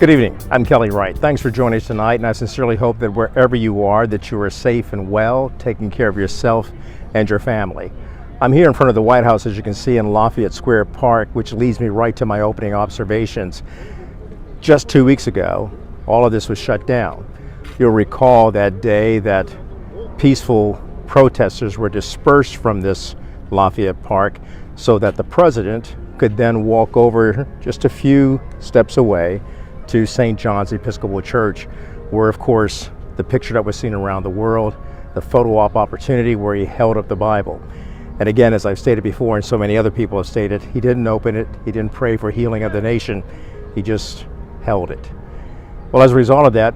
Good evening, I'm Kelly Wright. Thanks for joining us tonight, and I sincerely hope that wherever you are, that you are safe and well, taking care of yourself and your family. I'm here in front of the White House, as you can see, in Lafayette Square Park, which leads me right to my opening observations. Just 2 weeks ago, all of this was shut down. You'll recall that day that peaceful protesters were dispersed from this Lafayette Park so that the president could then walk over just a few steps away to St. John's Episcopal Church, where, of course, the picture that was seen around the world, the photo op opportunity where he held up the Bible. And again, as I've stated before, and so many other people have stated, he didn't open it, he didn't pray for healing of the nation, he just held it. Well, as a result of that,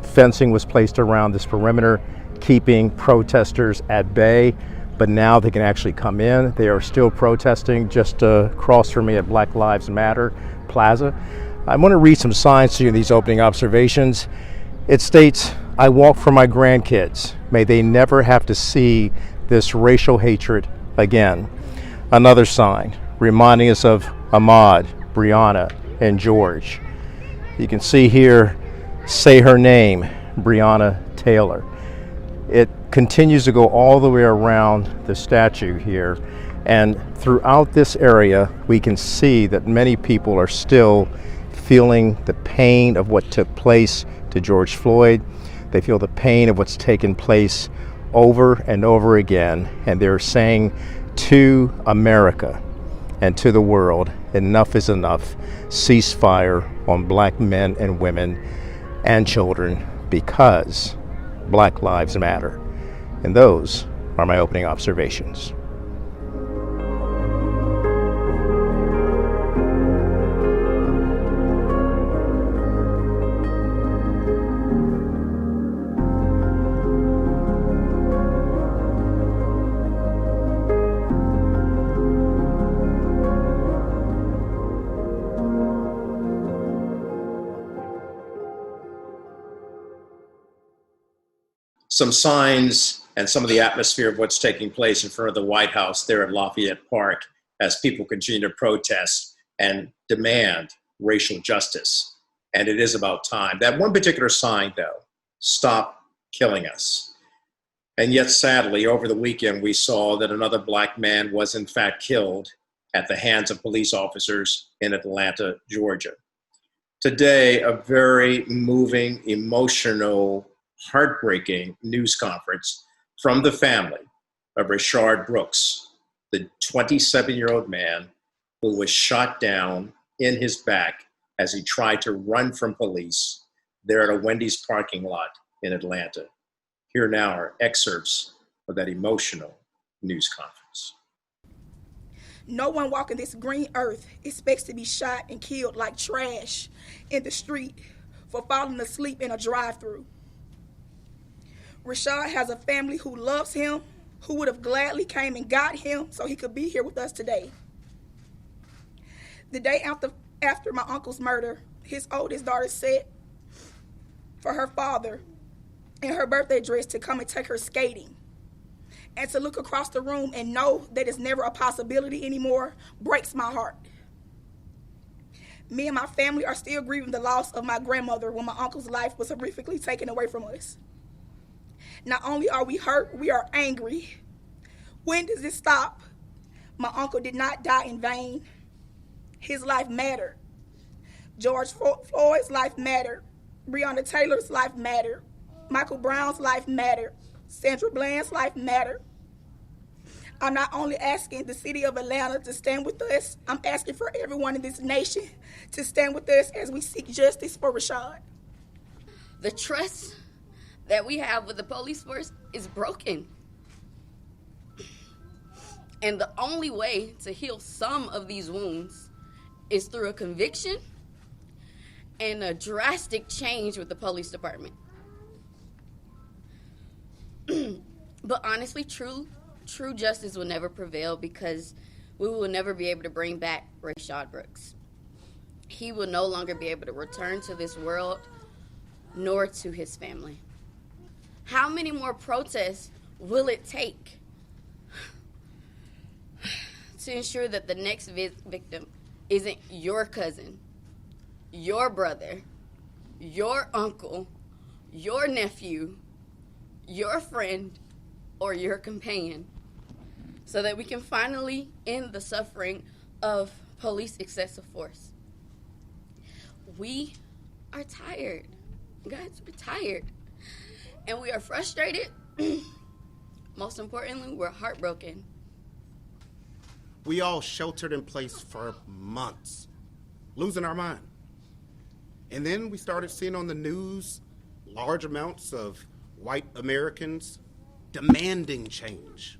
fencing was placed around this perimeter, keeping protesters at bay, but now they can actually come in. They are still protesting just across from me at Black Lives Matter Plaza. I want to read some signs to you in these opening observations. It states, "I walk for my grandkids. May they never have to see this racial hatred again." Another sign reminding us of Ahmaud, Breonna, and George. You can see here, "Say her name," Breonna Taylor. It continues to go all the way around the statue here, and throughout this area we can see that many people are still feeling the pain of what took place to George Floyd. They feel the pain of what's taken place over and over again, and they're saying to America and to the world, enough is enough. Ceasefire on black men and women and children, because Black Lives Matter. And those are my opening observations. Some signs and some of the atmosphere of what's taking place in front of the White House there at Lafayette Park as people continue to protest and demand racial justice. And it is about time. That one particular sign, though, "Stop killing us." And yet, sadly, over the weekend, we saw that another black man was in fact killed at the hands of police officers in Atlanta, Georgia. Today, a very moving, emotional, heartbreaking news conference from the family of Rayshard Brooks, the 27-year-old man who was shot down in his back as he tried to run from police there at a Wendy's parking lot in Atlanta. Here now are excerpts of that emotional news conference. No one walking this green earth expects to be shot and killed like trash in the street for falling asleep in a drive-thru. Rayshard has a family who loves him, who would have gladly came and got him so he could be here with us today. The day after my uncle's murder, his oldest daughter said for her father in her birthday dress to come and take her skating. And to look across the room and know that it's never a possibility anymore breaks my heart. Me and my family are still grieving the loss of my grandmother when my uncle's life was horrifically taken away from us. Not only are we hurt, we are angry. When does it stop? My uncle did not die in vain. His life mattered. George Floyd's life mattered. Breonna Taylor's life mattered. Michael Brown's life mattered. Sandra Bland's life mattered. I'm not only asking the city of Atlanta to stand with us, I'm asking for everyone in this nation to stand with us as we seek justice for Rayshard. The trust that we have with the police force is broken. And the only way to heal some of these wounds is through a conviction and a drastic change with the police department. But honestly, true justice will never prevail because we will never be able to bring back Rayshard Brooks. He will no longer be able to return to this world nor to his family. How many more protests will it take to ensure that the next victim isn't your cousin, your brother, your uncle, your nephew, your friend, or your companion, so that we can finally end the suffering of police excessive force. We are tired. Guys, we're tired. And we are frustrated. Most importantly, we're heartbroken. We all sheltered in place for months, losing our mind. And then we started seeing on the news large amounts of white Americans demanding change,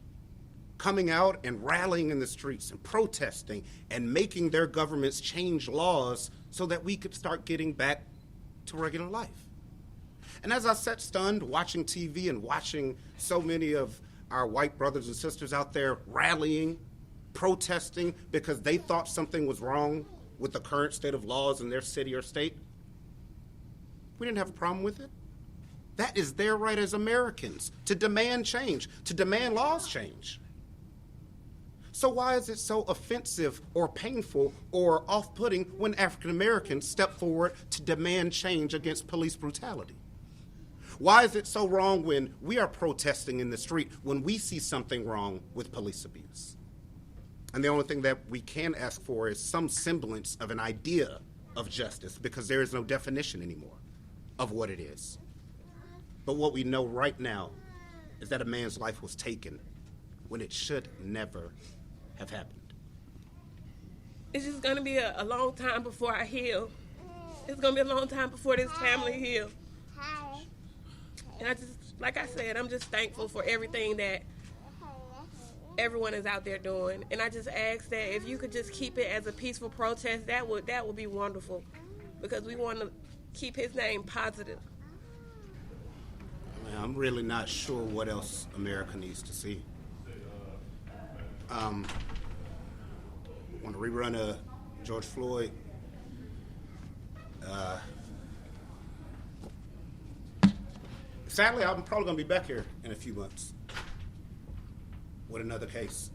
coming out and rallying in the streets and protesting and making their governments change laws so that we could start getting back to regular life. And as I sat stunned watching TV and watching so many of our white brothers and sisters out there rallying, protesting because they thought something was wrong with the current state of laws in their city or state, we didn't have a problem with it. That is their right as Americans, to demand change, to demand laws change. So why is it so offensive or painful or off-putting when African Americans step forward to demand change against police brutality? Why is it so wrong when we are protesting in the street when we see something wrong with police abuse? And the only thing that we can ask for is some semblance of an idea of justice, because there is no definition anymore of what it is. But what we know right now is that a man's life was taken when it should never have happened. It's just gonna be a long time before I heal. It's gonna be a long time before this family heal. And I just, like I said, I'm just thankful for everything that everyone is out there doing. And I just ask that if you could just keep it as a peaceful protest, that would be wonderful, because we want to keep his name positive. I'm really not sure what else America needs to see. Want to rerun a George Floyd? Sadly, I'm probably going to be back here in a few months with another case.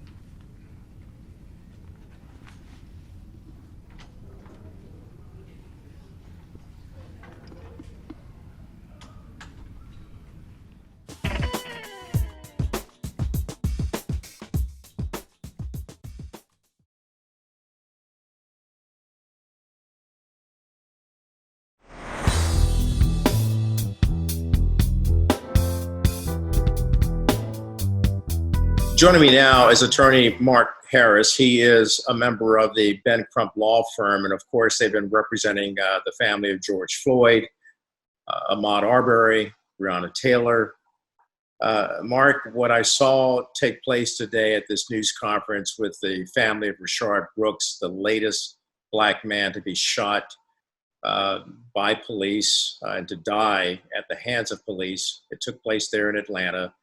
Joining me now is attorney Mark Harris. He is a member of the Ben Crump Law Firm, and of course they've been representing the family of George Floyd, Ahmaud Arbery, Breonna Taylor. Mark, what I saw take place today at this news conference with the family of Rayshard Brooks, the latest black man to be shot by police and to die at the hands of police. It took place there in Atlanta.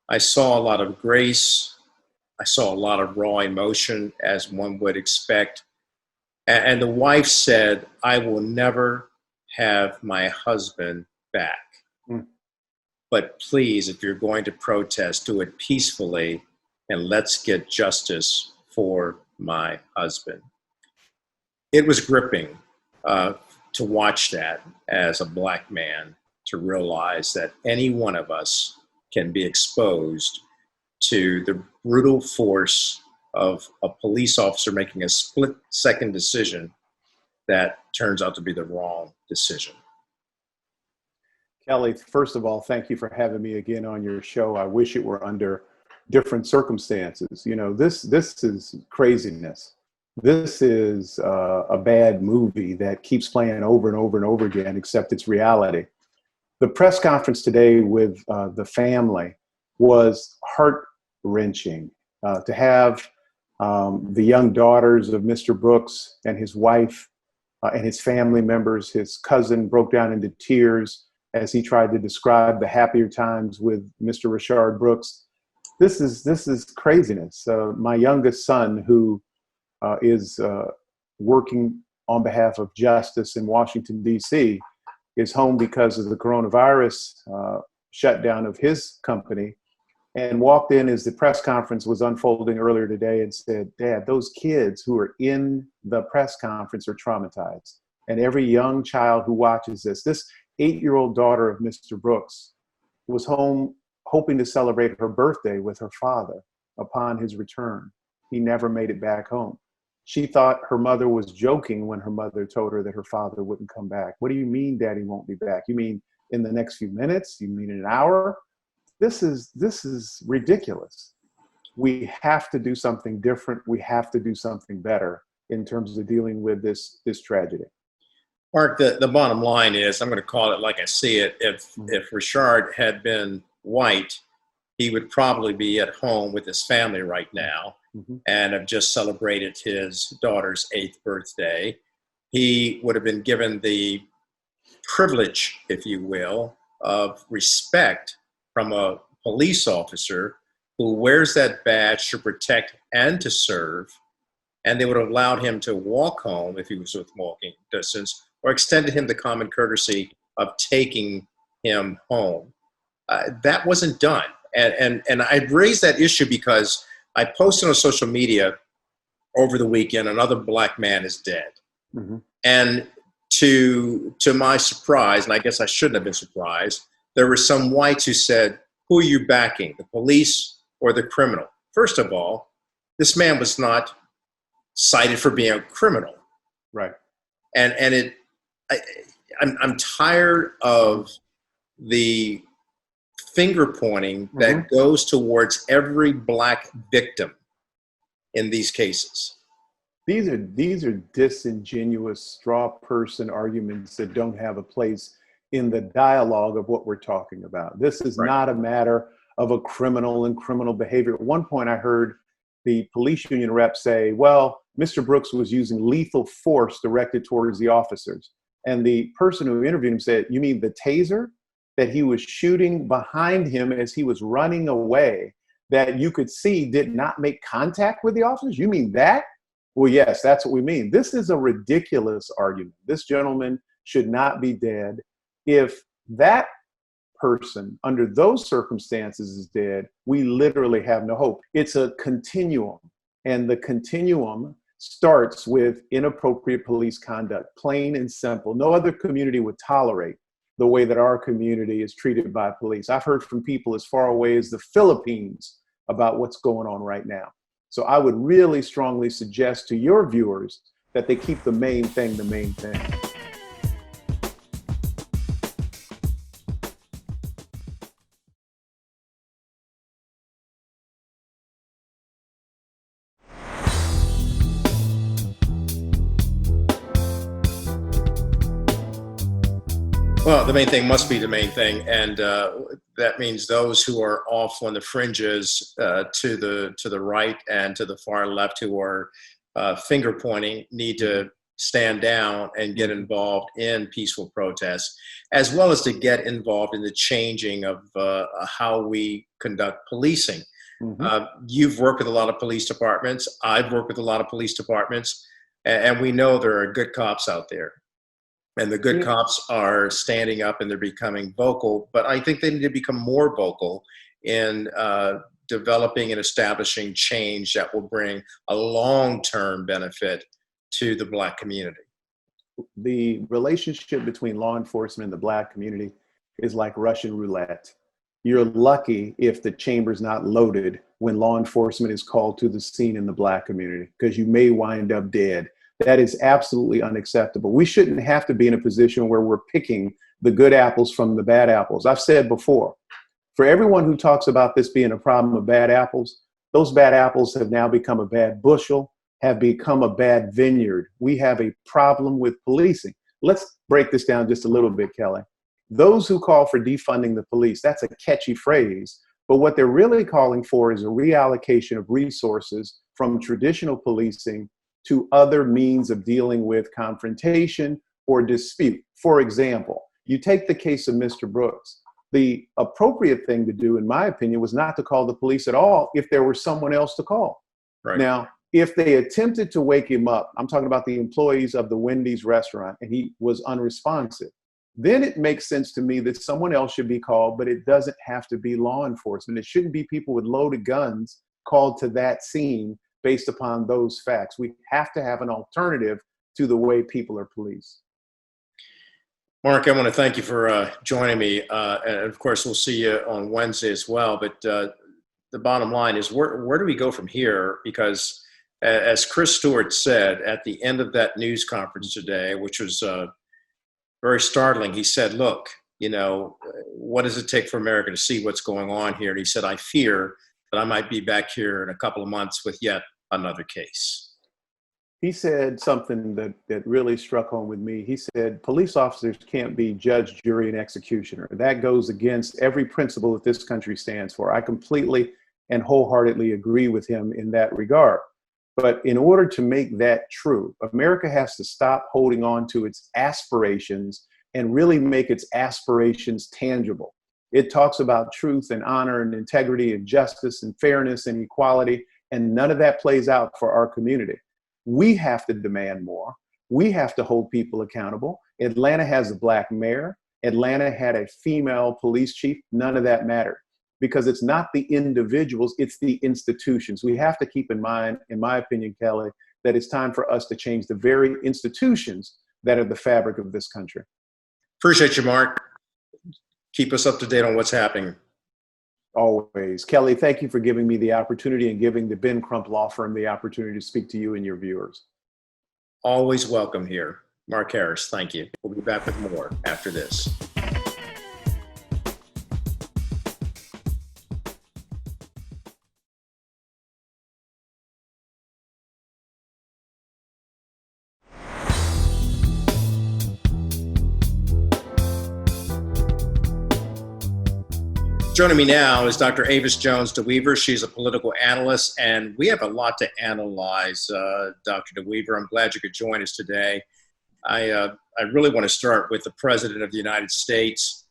I saw a lot of grace. I saw a lot of raw emotion, as one would expect. And the wife said, "I will never have my husband back. But please, if you're going to protest, do it peacefully, and let's get justice for my husband." It was gripping to watch that as a black man, to realize that any one of us can be exposed to the brutal force of a police officer making a split-second decision that turns out to be the wrong decision. Kelly, first of all, thank you for having me again on your show. I wish it were under different circumstances. You know, this is craziness. This is a bad movie that keeps playing over and over and over again, except it's reality. The press conference today with the family was heart-wrenching. To have the young daughters of Mr. Brooks and his wife and his family members, his cousin broke down into tears as he tried to describe the happier times with Mr. Rayshard Brooks. This is craziness. My youngest son, who is working on behalf of justice in Washington, D.C., is home because of the coronavirus shutdown of his company, and walked in as the press conference was unfolding earlier today and said, "Dad, those kids who are in the press conference are traumatized, and every young child who watches this. This 8-year-old daughter of Mr. Brooks was home hoping to celebrate her birthday with her father upon his return. He never made it back home. She thought her mother was joking when her mother told her that her father wouldn't come back. What do you mean Daddy won't be back? You mean in the next few minutes? You mean in an hour? This is ridiculous. We have to do something different. We have to do something better in terms of dealing with this tragedy. Mark, the bottom line is, I'm going to call it like I see it. If Richard had been white, he would probably be at home with his family right now and have just celebrated his daughter's 8th birthday. He would have been given the privilege, if you will, of respect from a police officer who wears that badge to protect and to serve, and they would have allowed him to walk home if he was within walking distance, or extended him the common courtesy of taking him home. That wasn't done. And I raised that issue because I posted on social media over the weekend, another black man is dead. And to my surprise, and I guess I shouldn't have been surprised, there were some whites who said, who are you backing, the police or the criminal? First of all, this man was not cited for being a criminal. Right. And I'm tired of the finger pointing that goes towards every black victim in these cases. These are disingenuous straw person arguments that don't have a place in the dialogue of what we're talking about. This is not a matter of a criminal and criminal behavior. At one point I heard the police union rep say, well, Mr. Brooks was using lethal force directed towards the officers. And the person who interviewed him said, you mean the taser that he was shooting behind him as he was running away that you could see did not make contact with the officers? You mean that? Well, yes, that's what we mean. This is a ridiculous argument. This gentleman should not be dead. If that person under those circumstances is dead, we literally have no hope. It's a continuum, and the continuum starts with inappropriate police conduct, plain and simple. No other community would tolerate the way that our community is treated by police. I've heard from people as far away as the Philippines about what's going on right now. So I would really strongly suggest to your viewers that they keep the main thing the main thing. Well, the main thing must be the main thing, and that means those who are off on the fringes to the right and to the far left who are finger pointing need to stand down and get involved in peaceful protests, as well as to get involved in the changing of how we conduct policing. You've worked with a lot of police departments. I've worked with a lot of police departments, and we know there are good cops out there. And the good cops are standing up and they're becoming vocal, but I think they need to become more vocal in developing and establishing change that will bring a long-term benefit to the Black community. The relationship between law enforcement and the Black community is like Russian roulette. You're lucky if the chamber's not loaded when law enforcement is called to the scene in the Black community, because you may wind up dead. That is absolutely unacceptable. We shouldn't have to be in a position where we're picking the good apples from the bad apples. I've said before, for everyone who talks about this being a problem of bad apples, those bad apples have now become a bad bushel, have become a bad vineyard. We have a problem with policing. Let's break this down just a little bit, Kelly. Those who call for defunding the police, that's a catchy phrase, but what they're really calling for is a reallocation of resources from traditional policing to other means of dealing with confrontation or dispute. For example, you take the case of Mr. Brooks. The appropriate thing to do, in my opinion, was not to call the police at all if there was someone else to call. Right. Now, if they attempted to wake him up, I'm talking about the employees of the Wendy's restaurant, and he was unresponsive, then it makes sense to me that someone else should be called, but it doesn't have to be law enforcement. It shouldn't be people with loaded guns called to that scene based upon those facts. We have to have an alternative to the way people are policed. Mark, I want to thank you for joining me. And of course, we'll see you on Wednesday as well. But the bottom line is, where do we go from here? Because as Chris Stewart said at the end of that news conference today, which was very startling, he said, look, you know, what does it take for America to see what's going on here? And he said, I fear that I might be back here in a couple of months with yet another case. He said something that really struck home with me. He said, police officers can't be judge, jury, and executioner. That goes against every principle that this country stands for. I completely and wholeheartedly agree with him in that regard. But in order to make that true, America has to stop holding on to its aspirations and really make its aspirations tangible. It talks about truth and honor and integrity and justice and fairness and equality, and none of that plays out for our community. We have to demand more. We have to hold people accountable. Atlanta has a black mayor. Atlanta had a female police chief. None of that mattered because it's not the individuals, it's the institutions. We have to keep in mind, in my opinion, Kelly, that it's time for us to change the very institutions that are the fabric of this country. Appreciate you, Mark. Keep us up to date on what's happening. Always. Kelly, thank you for giving me the opportunity and giving the Ben Crump Law Firm the opportunity to speak to you and your viewers. Always welcome here. Mark Harris, thank you. We'll be back with more after this. Joining me now is Dr. Avis Jones DeWeaver. She's a political analyst, and we have a lot to analyze, Dr. DeWeaver. I'm glad you could join us today. I really want to start with the President of the United States.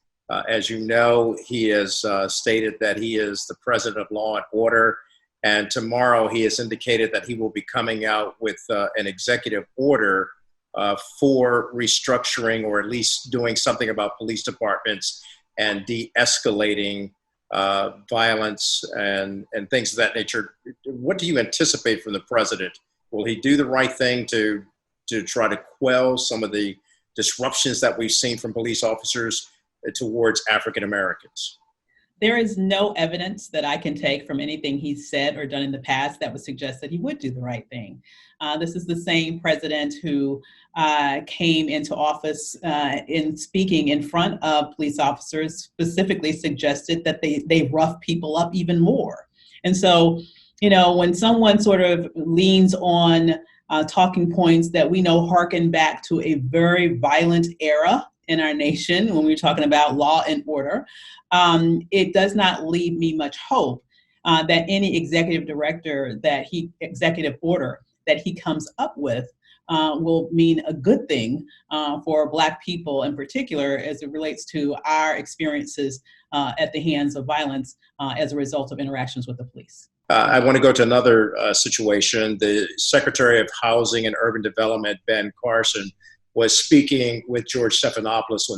As you know, he has stated that he is the President of Law and Order, and tomorrow he has indicated that he will be coming out with an executive order for restructuring, or at least doing something about police departments and de-escalating violence and things of that nature. What do you anticipate from the president? Will he do the right thing to try to quell some of the disruptions that we've seen from police officers towards African Americans? There is no evidence that I can take from anything he's said or done in the past that would suggest that he would do the right thing. This is the same president who came into office in speaking in front of police officers, specifically suggested that they rough people up even more. And so, you know, when someone sort of leans on talking points that we know harken back to a very violent era in our nation, when we're talking about law and order, it does not leave me much hope that any executive order that he comes up with will mean a good thing for Black people in particular, as it relates to our experiences at the hands of violence as a result of interactions with the police. I want to go to another situation. The Secretary of Housing and Urban Development, Ben Carson, was speaking with George Stephanopoulos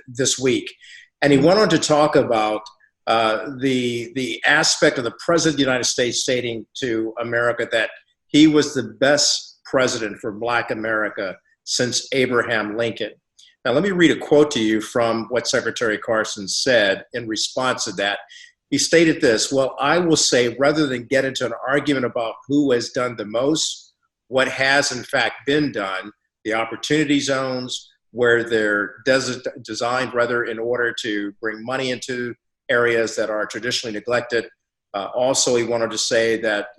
this week. And he went on to talk about the aspect of the President of the United States stating to America that he was the best president for Black America since Abraham Lincoln. Now, let me read a quote to you from what Secretary Carson said in response to that. He stated this: well, I will say, rather than get into an argument about who has done the most, what has in fact been done, the opportunity zones, where they're designed rather in order to bring money into areas that are traditionally neglected. Also, he wanted to say that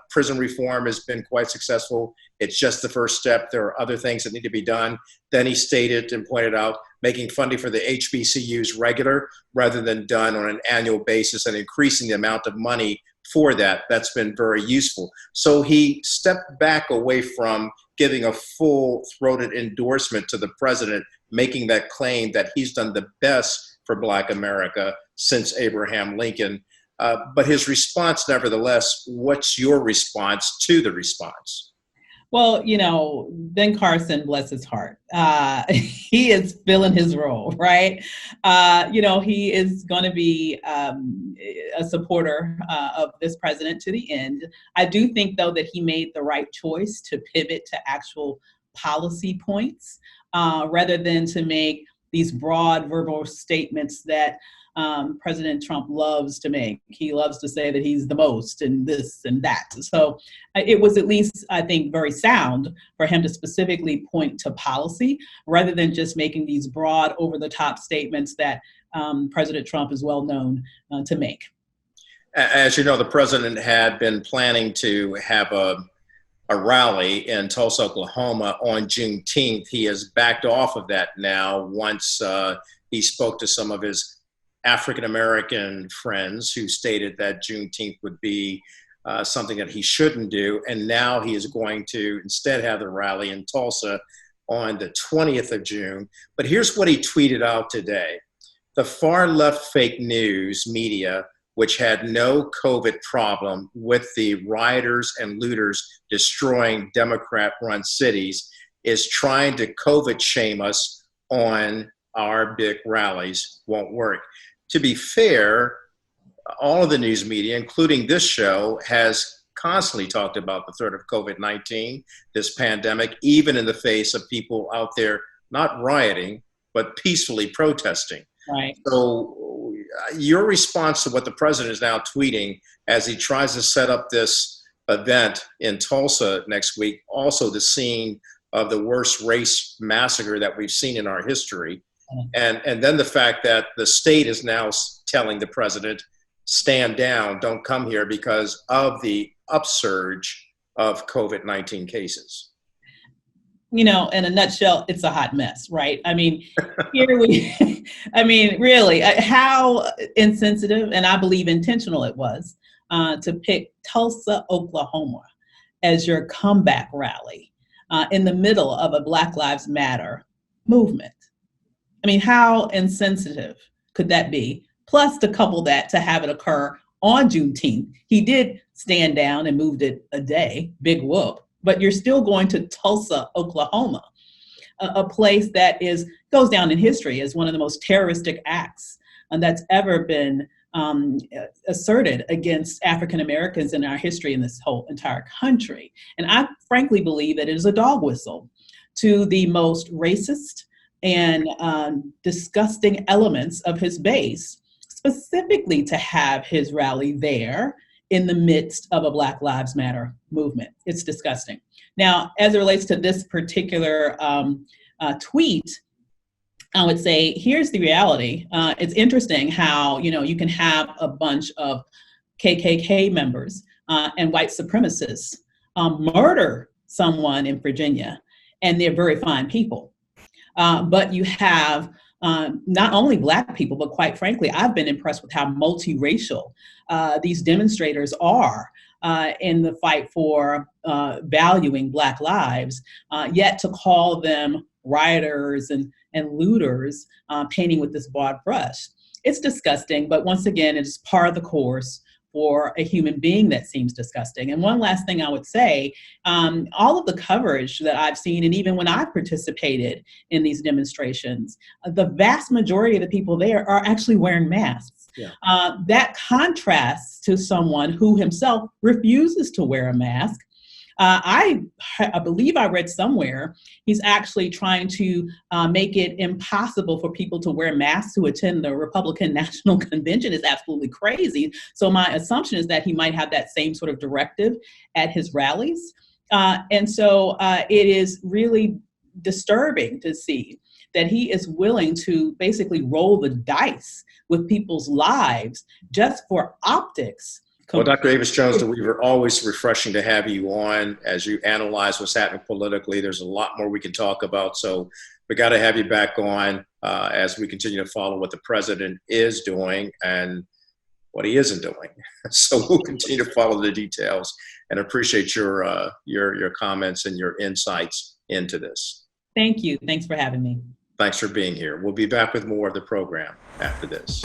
prison reform has been quite successful. It's just the first step. There are other things that need to be done. Then he stated and pointed out making funding for the HBCUs regular rather than done on an annual basis, and increasing the amount of money for that. That's been very useful. So he stepped back away from giving a full-throated endorsement to the president, making that claim that he's done the best for Black America since Abraham Lincoln. But his response, nevertheless, what's your response to the response? Well, you know, Ben Carson, bless his heart, he is filling his role, right? You know, he is going to be a supporter of this president to the end. I do think, though, that he made the right choice to pivot to actual policy points rather than to make these broad verbal statements that President Trump loves to make. He loves to say that he's the most and this and that. So it was at least, I think, very sound for him to specifically point to policy rather than just making these broad, over-the-top statements that President Trump is well known to make. As you know, the president had been planning to have a rally in Tulsa, Oklahoma on Juneteenth. He has backed off of that now once he spoke to some of his African-American friends who stated that Juneteenth would be something that he shouldn't do. And now he is going to instead have the rally in Tulsa on the 20th of June. But here's what he tweeted out today. The far left fake news media, which had no COVID problem with the rioters and looters destroying Democrat-run cities, is trying to COVID shame us on our big rallies. Won't work. To be fair, all of the news media, including this show, has constantly talked about the threat of COVID-19, this pandemic, even in the face of people out there not rioting, but peacefully protesting. Right. So your response to what the president is now tweeting as he tries to set up this event in Tulsa next week, also the scene of the worst race massacre that we've seen in our history. And then the fact that the state is now telling the president, stand down, don't come here because of the upsurge of COVID-19 cases. You know, in a nutshell, it's a hot mess, right? I mean, here we, I mean, really, how insensitive, and I believe intentional it was, to pick Tulsa, Oklahoma as your comeback rally in the middle of a Black Lives Matter movement. I mean, how insensitive could that be? Plus, to couple that, to have it occur on Juneteenth. He did stand down and moved it a day, big whoop, but you're still going to Tulsa, Oklahoma, a place that goes down in history as one of the most terroristic acts that's ever been asserted against African Americans in our history in this whole entire country. And I frankly believe that it is a dog whistle to the most racist and disgusting elements of his base, specifically to have his rally there in the midst of a Black Lives Matter movement. It's disgusting. Now, as it relates to this particular tweet, I would say, here's the reality. It's interesting how, you know, you can have a bunch of KKK members and white supremacists murder someone in Virginia, and they're very fine people. But you have not only Black people, but quite frankly, I've been impressed with how multiracial these demonstrators are in the fight for valuing Black lives, yet to call them rioters and looters, painting with this broad brush. It's disgusting, but once again, it's part of the course for a human being that seems disgusting. And one last thing I would say, all of the coverage that I've seen, and even when I've participated in these demonstrations, the vast majority of the people there are actually wearing masks. Yeah. That contrasts to someone who himself refuses to wear a mask. I believe I read somewhere he's actually trying to make it impossible for people to wear masks who attend the Republican National Convention. Is absolutely crazy. So my assumption is that he might have that same sort of directive at his rallies. And so it is really disturbing to see that he is willing to basically roll the dice with people's lives just for optics. Well, Dr. Avis-Jones DeWeaver, always refreshing to have you on as you analyze what's happening politically. There's a lot more we can talk about, so we got to have you back on as we continue to follow what the president is doing and what he isn't doing. So we'll continue to follow the details and appreciate your comments and your insights into this. Thank you. Thanks for having me. Thanks for being here. We'll be back with more of the program after this.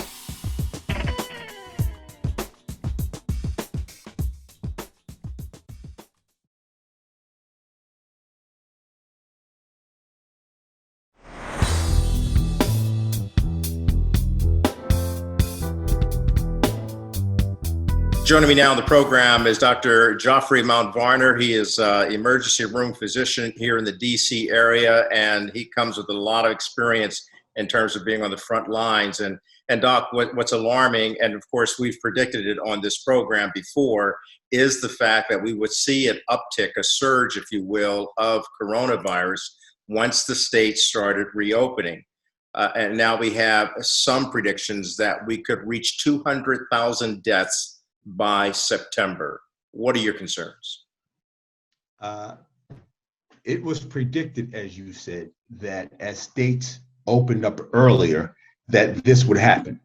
Joining me now on the program is Dr. Geoffrey Mount Varner. He is emergency room physician here in the DC area, and he comes with a lot of experience in terms of being on the front lines. And Doc, what's alarming, and of course we've predicted it on this program before, is the fact that we would see an uptick, a surge, if you will, of coronavirus once the states started reopening. And now we have some predictions that we could reach 200,000 deaths by September. What are your concerns? It was predicted, as you said, that as states opened up earlier, that this would happen.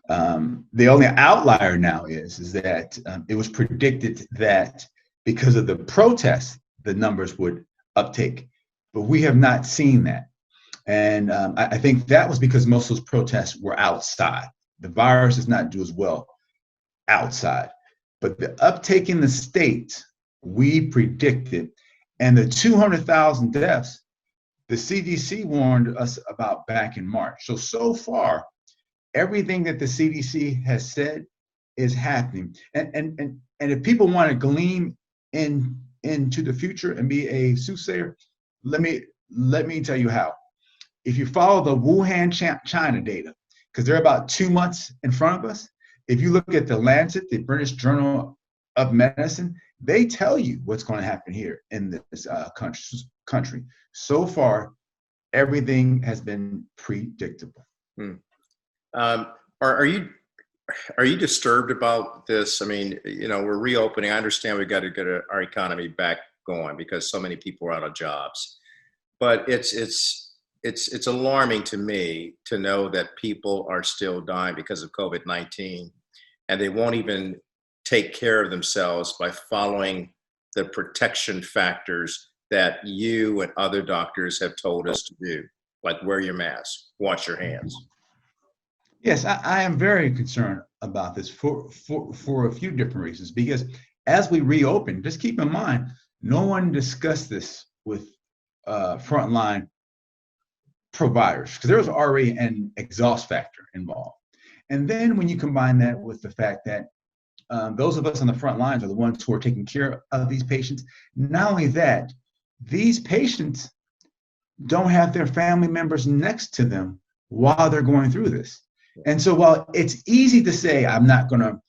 The only outlier now is that it was predicted that because of the protests, the numbers would uptake, but we have not seen that. And I think that was because most of those protests were outside. The virus does not do as well outside, but the uptake in the states we predicted, and the 200,000 deaths the CDC warned us about back in March. So far, everything that the CDC has said is happening. And if people want to glean into the future and be a soothsayer, let me tell you how. If you follow the Wuhan, China data, because they're about 2 months in front of us, if you look at the Lancet, the British Journal of Medicine, they tell you what's going to happen here in this country. So far, everything has been predictable. Are you disturbed about this? I mean, you know, we're reopening. I understand we got to get our economy back going because so many people are out of jobs. But it's alarming to me to know that people are still dying because of COVID-19, and they won't even take care of themselves by following the protection factors that you and other doctors have told us to do, like wear your mask, wash your hands. Yes, I am very concerned about this for a few different reasons, because as we reopen, just keep in mind, no one discussed this with frontline providers, because there was already an exhaust factor involved. And then when you combine that with the fact that those of us on the front lines are the ones who are taking care of these patients, not only that, these patients don't have their family members next to them while they're going through this. And so while it's easy to say, I'm not going to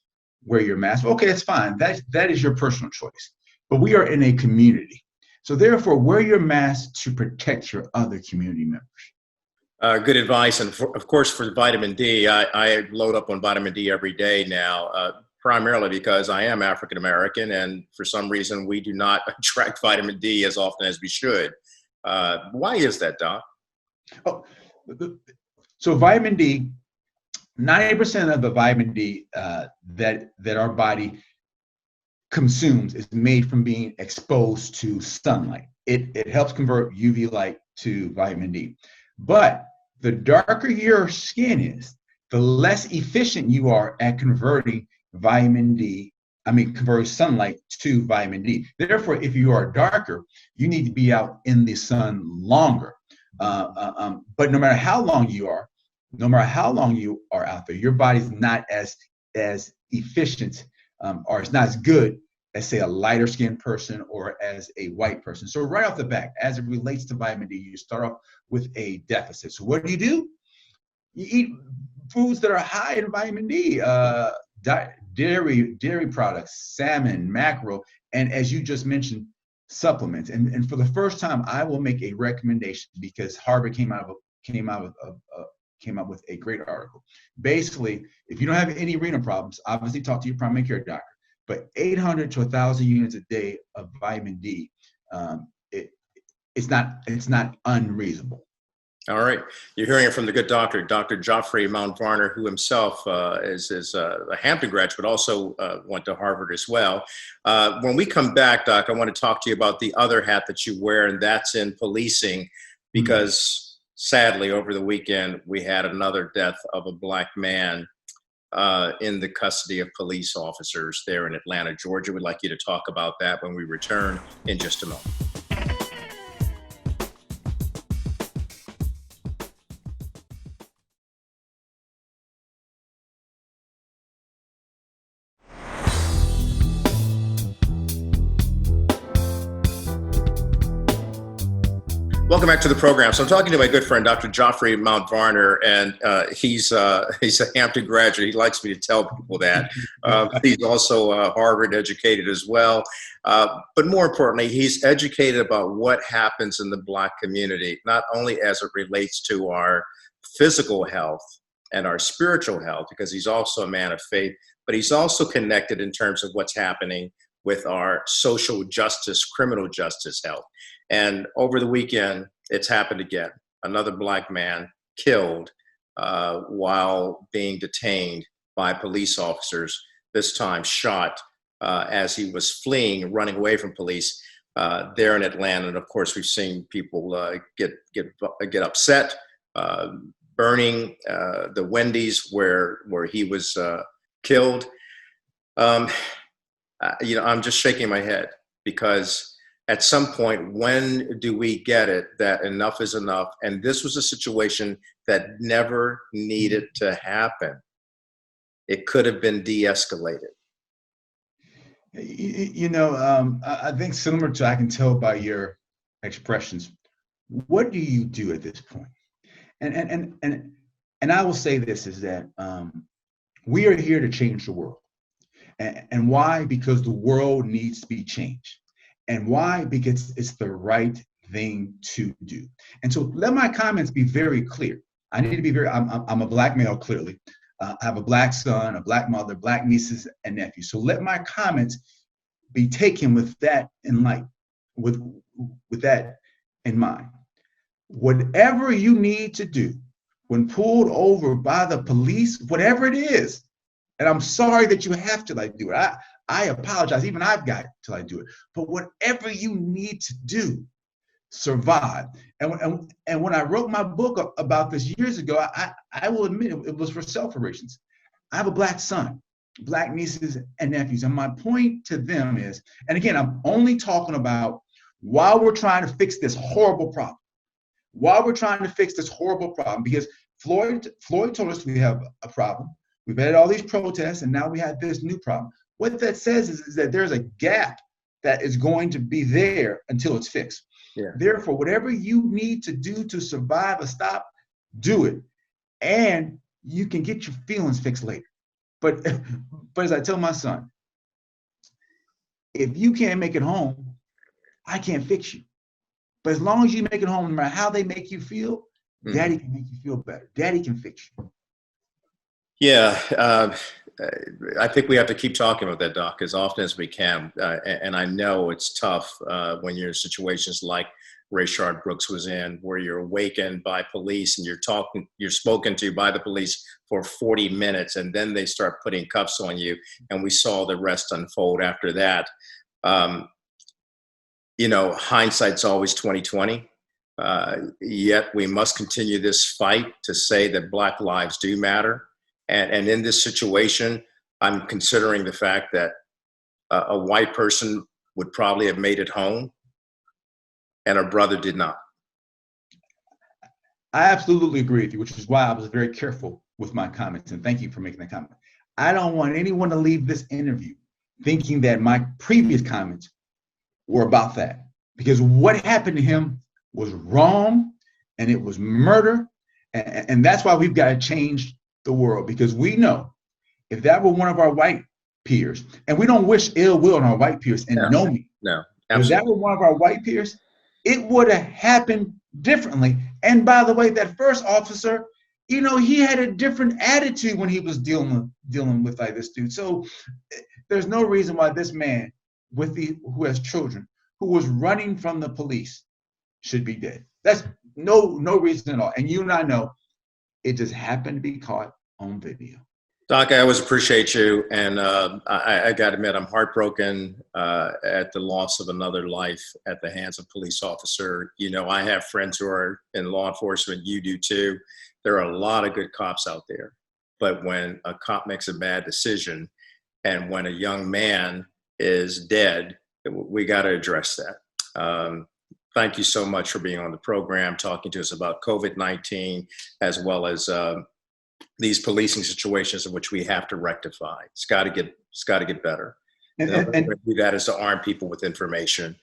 wear your mask, okay, it's fine. That is your personal choice. But we are in a community. So therefore, wear your mask to protect your other community members. Good advice. And of course, for vitamin D, I load up on vitamin D every day now, primarily because I am African American, and for some reason, we do not attract vitamin D as often as we should. Why is that, Doc? Oh, so vitamin D, 90% of the vitamin D that our body consumes is made from being exposed to sunlight. It helps convert UV light to vitamin D. But the darker your skin is, the less efficient you are at converting converting sunlight to vitamin D. Therefore, if you are darker, you need to be out in the sun longer. But no matter how long you are out there, your body's not as efficient or it's not as good as, say, a lighter skinned person or as a white person. So right off the bat, as it relates to vitamin D, you start off with a deficit. So what do? You eat foods that are high in vitamin D, dairy products, salmon, mackerel, and as you just mentioned, supplements. And for the first time, I will make a recommendation, because Harvard came out with a great article. Basically, if you don't have any renal problems, obviously talk to your primary care doctor. But 800 to 1,000 units a day of vitamin D, it's not unreasonable. All right. You're hearing it from the good doctor, Dr. Geoffrey Mount Varner, who himself is a Hampton graduate, also went to Harvard as well. When we come back, Doc, I want to talk to you about the other hat that you wear, and that's in policing, because sadly, over the weekend, we had another death of a Black man in the custody of police officers there in Atlanta, Georgia. We'd like you to talk about that when we return in just a moment. Welcome back to the program. So I'm talking to my good friend, Dr. GEOFFREY Mount Varner, and he's a Hampton graduate. He likes me to tell people that. He's also Harvard educated as well. But more importantly, he's educated about what happens in the Black community, not only as it relates to our physical health and our spiritual health, because he's also a man of faith, but he's also connected in terms of what's happening with our social justice, criminal justice health. And over the weekend, it's happened again. Another Black man killed while being detained by police officers, this time shot as he was fleeing, running away from police there in Atlanta. And of course, we've seen people get upset, burning the Wendy's where he was killed. I'm just shaking my head, because at some point, when do we get it that enough is enough? And this was a situation that never needed to happen. It could have been de-escalated. I think similar to, I can tell by your expressions, what do you do at this point? And I will say this, is that we are here to change the world. And why? Because the world needs to be changed. And why? Because it's the right thing to do. And so let my comments be very clear. I need to be very, I'm a Black male, clearly. I have a Black son, a Black mother, Black nieces and nephews. So let my comments be taken with that in light, with that in mind. Whatever you need to do when pulled over by the police, whatever it is, and I'm sorry that you have to do it. I apologize, even I've got to do it. But whatever you need to do, survive. And when I wrote my book about this years ago, I will admit it was for self-reasons. I have a Black son, Black nieces and nephews. And my point to them is, and again, I'm only talking about while we're trying to fix this horrible problem, because Floyd told us we have a problem. We've had all these protests, and now we have this new problem. What that says is that there's a gap that is going to be there until it's fixed. Yeah. Therefore, whatever you need to do to survive a stop, do it. And you can get your feelings fixed later. But as I tell my son, if you can't make it home, I can't fix you. But as long as you make it home, no matter how they make you feel, Daddy can make you feel better. Daddy can fix you. Yeah, I think we have to keep talking about that, Doc, as often as we can. And I know it's tough when you're in situations like Rayshard Brooks was in, where you're awakened by police and you're spoken to by the police for 40 minutes, and then they start putting cuffs on you. And we saw the rest unfold after that. Hindsight's always 20/20. Yet we must continue this fight to say that Black lives do matter. And in this situation, I'm considering the fact that a white person would probably have made it home, and a brother did not. I absolutely agree with you, which is why I was very careful with my comments, and thank you for making that comment. I don't want anyone to leave this interview thinking that my previous comments were about that, because what happened to him was wrong, and it was murder, and that's why we've got to change the world, because we know if that were one of our white peers, and we don't wish ill will on our white peers, and know me. No, absolutely. If that were one of our white peers, it would have happened differently. And by the way, that first officer, he had a different attitude when he was dealing with this dude. So there's no reason why this man who has children, who was running from the police, should be dead. That's no reason at all. And you and I know it just happened to be caught on video. Doc, I always appreciate you. And I got to admit, I'm heartbroken at the loss of another life at the hands of a police officer. I have friends who are in law enforcement. You do too. There are a lot of good cops out there. But when a cop makes a bad decision, and when a young man is dead, we got to address that. Thank you so much for being on the program, talking to us about COVID-19, as well as these policing situations in which we have to rectify. It's got to get better. And that is to arm people with information.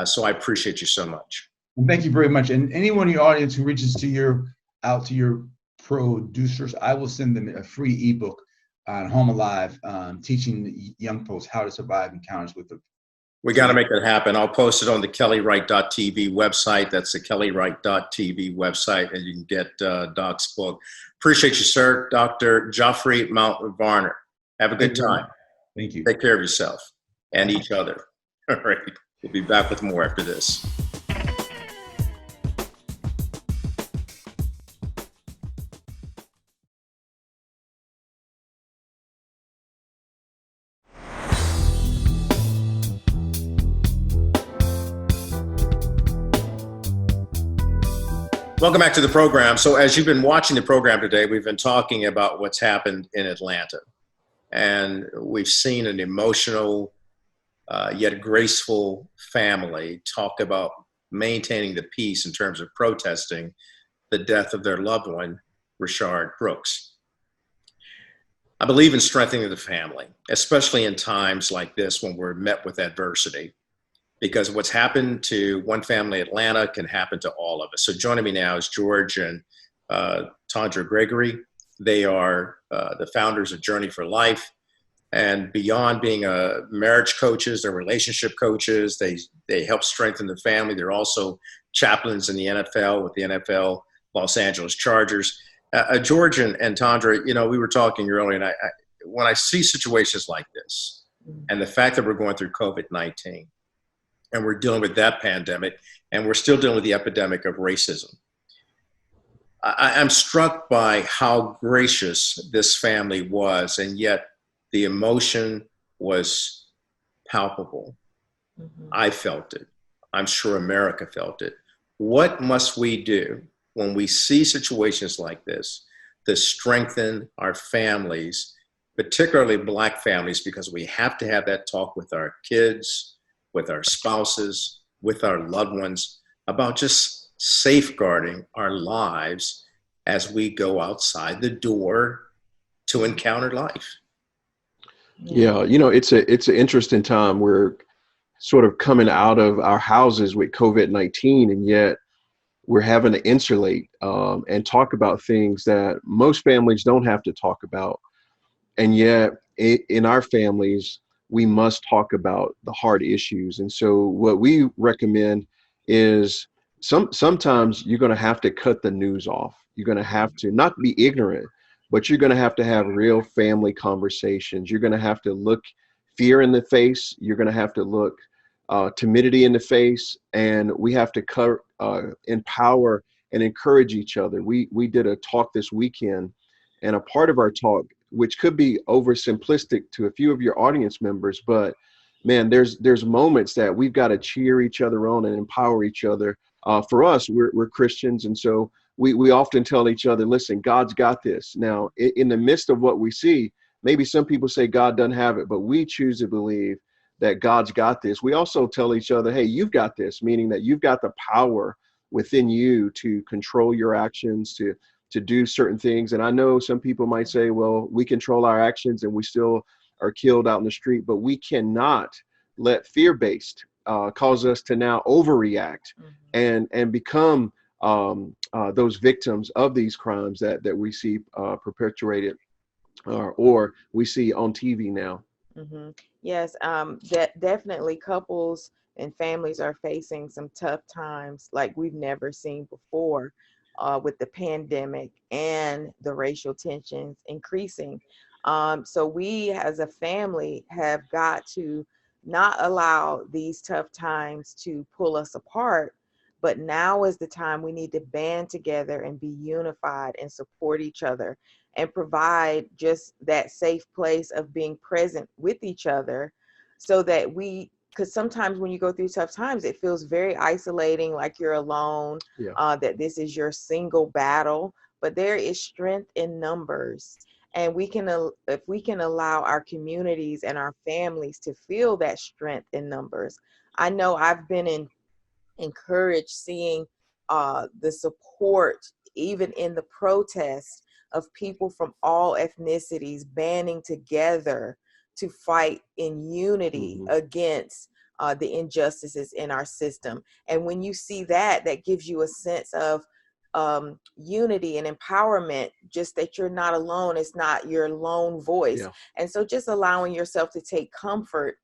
So I appreciate you so much. Well, thank you very much. And anyone in the audience who reaches out to your producers, I will send them a free ebook on Home Alive, teaching young folks how to survive encounters with the. We got to make that happen. I'll post it on the kellywright.tv website. That's the kellywright.tv website, and you can get Doc's book. Appreciate you, sir. Dr. Geoffrey Mount Varner. Have a good time. Thank you. Take care of yourself and each other. All right. We'll be back with more after this. Welcome back to the program. So as you've been watching the program today, we've been talking about what's happened in Atlanta. And we've seen an emotional, yet graceful family talk about maintaining the peace in terms of protesting the death of their loved one, Rayshard Brooks. I believe in strengthening the family, especially in times like this when we're met with adversity. Because what's happened to one family in Atlanta can happen to all of us. So joining me now is George and TONDRA Gregory. They are the founders of Journey for Life. And beyond being marriage coaches, they're relationship coaches. They help strengthen the family. They're also chaplains in the NFL with the NFL Los Angeles Chargers. George and TONDRA, you know, we were talking earlier, and when I see situations like this, and the fact that we're going through COVID-19, and we're dealing with that pandemic, and we're still dealing with the epidemic of racism. I'm struck by how gracious this family was, and yet the emotion was palpable. Mm-hmm. I felt it. I'm sure America felt it. What must we do when we see situations like this to strengthen our families, particularly Black families, because we have to have that talk with our kids, with our spouses, with our loved ones, about just safeguarding our lives as we go outside the door to encounter life. Yeah, you know, it's an interesting time. We're sort of coming out of our houses with COVID-19, and yet we're having to insulate and talk about things that most families don't have to talk about. And yet in our families, we must talk about the hard issues. And so what we recommend is sometimes you're going to have to cut the news off. You're going to have to not be ignorant, but you're going to have real family conversations. You're going to have to look fear in the face. You're going to have to look timidity in the face. And we have to empower and encourage each other. We did a talk this weekend, and a part of our talk, which could be oversimplistic to a few of your audience members, but man, there's moments that we've got to cheer each other on and empower each other. For us, we're Christians, and so we often tell each other, listen, God's got this. Now, in the midst of what we see, maybe some people say God doesn't have it, but we choose to believe that God's got this. We also tell each other, hey, you've got this, meaning that you've got the power within you to control your actions, to do certain things. And I know some people might say, well, we control our actions and we still are killed out in the street, but we cannot let fear-based cause us to now overreact and become those victims of these crimes that we see perpetuated or we see on TV now. Mm-hmm. Yes, definitely couples and families are facing some tough times like we've never seen before. With the pandemic and the racial tensions increasing. So we as a family have got to not allow these tough times to pull us apart, but now is the time we need to band together and be unified and support each other and provide just that safe place of being present with each other so that because sometimes when you go through tough times, it feels very isolating, like you're alone, that this is your single battle, but there is strength in numbers. And if we can allow our communities and our families to feel that strength in numbers. I know I've been encouraged seeing the support, even in the protests, of people from all ethnicities banding together to fight in unity against the injustices in our system. And when you see that, that gives you a sense of unity and empowerment, just that you're not alone. It's not your lone voice. Yeah. And so just allowing yourself to take comfort,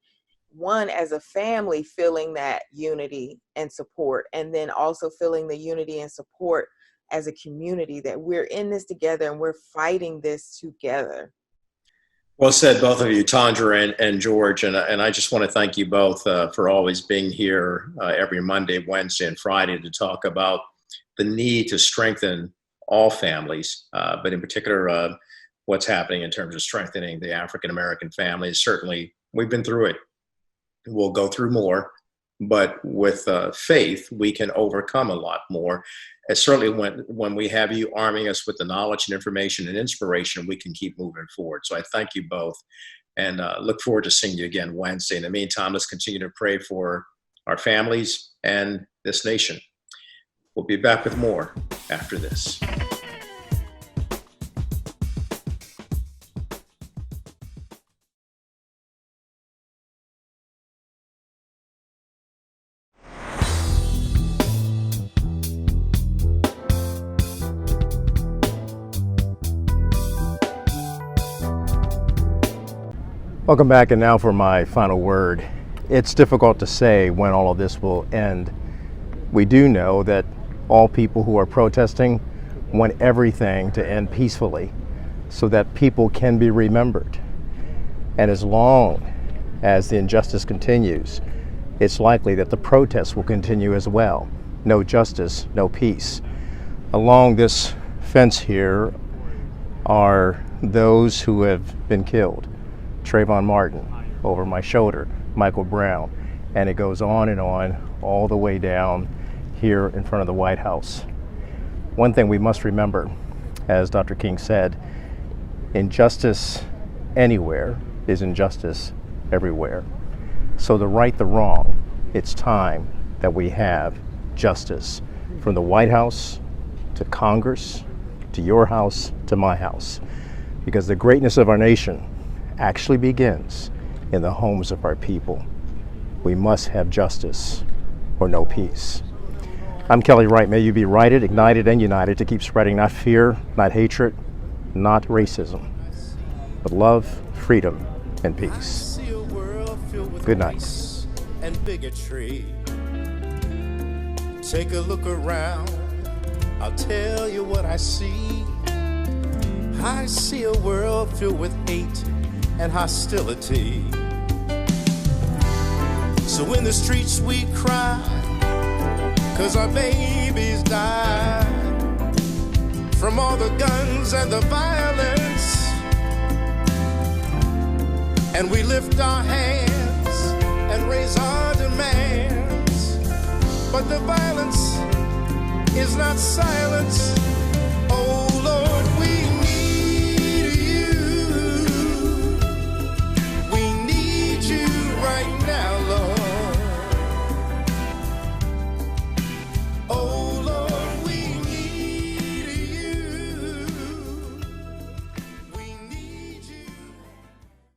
one, as a family, feeling that unity and support, and then also feeling the unity and support as a community, that we're in this together and we're fighting this together. Well said, both of you, Tondra and George. And I just want to thank you both for always being here every Monday, Wednesday, and Friday to talk about the need to strengthen all families, but in particular, what's happening in terms of strengthening the African-American families. Certainly, we've been through it. We'll go through more, but with faith, we can overcome a lot more. And certainly when we have you arming us with the knowledge and information and inspiration, we can keep moving forward. So I thank you both, and look forward to seeing you again Wednesday. In the meantime, let's continue to pray for our families and this nation. We'll be back with more after this. Welcome back, and now for my final word. It's difficult to say when all of this will end. We do know that all people who are protesting want everything to end peacefully so that people can be remembered. And as long as the injustice continues, it's likely that the protests will continue as well. No justice, no peace. Along this fence here are those who have been killed. Trayvon Martin, over my shoulder, Michael Brown, and it goes on all the way down here in front of the White House. One thing we must remember, as Dr. King said, injustice anywhere is injustice everywhere. So to right the wrong, it's time that we have justice, from the White House to Congress, to your house, to my house, because the greatness of our nation actually begins in the homes of our people. We must have justice or no peace. I'm Kelly Wright. May you be righted, ignited, and united to keep spreading not fear, not hatred, not racism, but love, freedom, and peace. Good night. And bigotry. Take a look around. I'll tell you what I see. I see a world filled with hate and hostility. So in the streets we cry, 'cause our babies died from all the guns and the violence. And we lift our hands and raise our demands, but the violence is not silence. Oh,